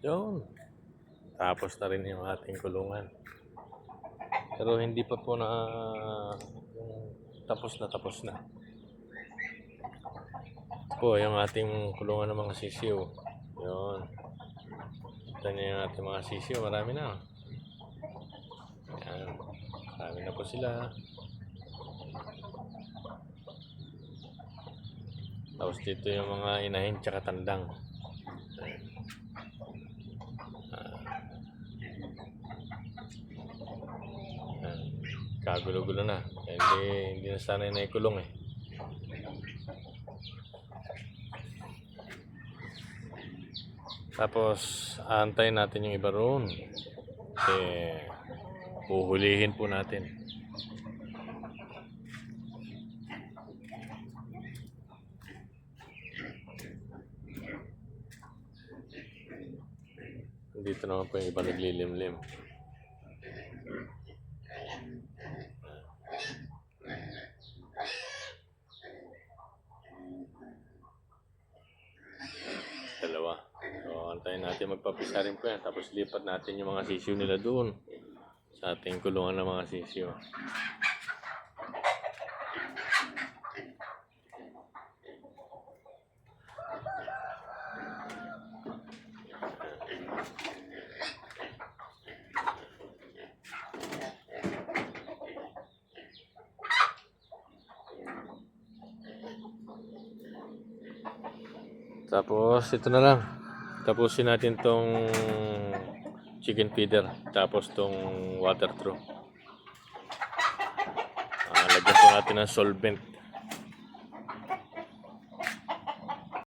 Yun. Tapos na rin yung ating kulungan. Pero hindi pa po na yung tapos na. Ito po yung ating kulungan ng mga sisiw. Yun. Ito niyo yung ating mga sisiw. Marami na. Yan. Marami na po sila. Tapos dito yung mga inahin tsaka tandang. Kagulo-gulo na. Hindi na sana naikulong eh. Tapos aantayin natin yung iba roon. Puhulihin po natin. Dito naman po yung iba naglilimlim. Dalawa. So, antayin natin magpapisa rin po yan. Tapos lipat natin yung mga sisiw nila doon sa ating kulungan ng mga sisiw. Tapos ito na lang. Tapusin natin tong chicken feeder. Tapos tong water trough. Lagyan po natin ng solvent.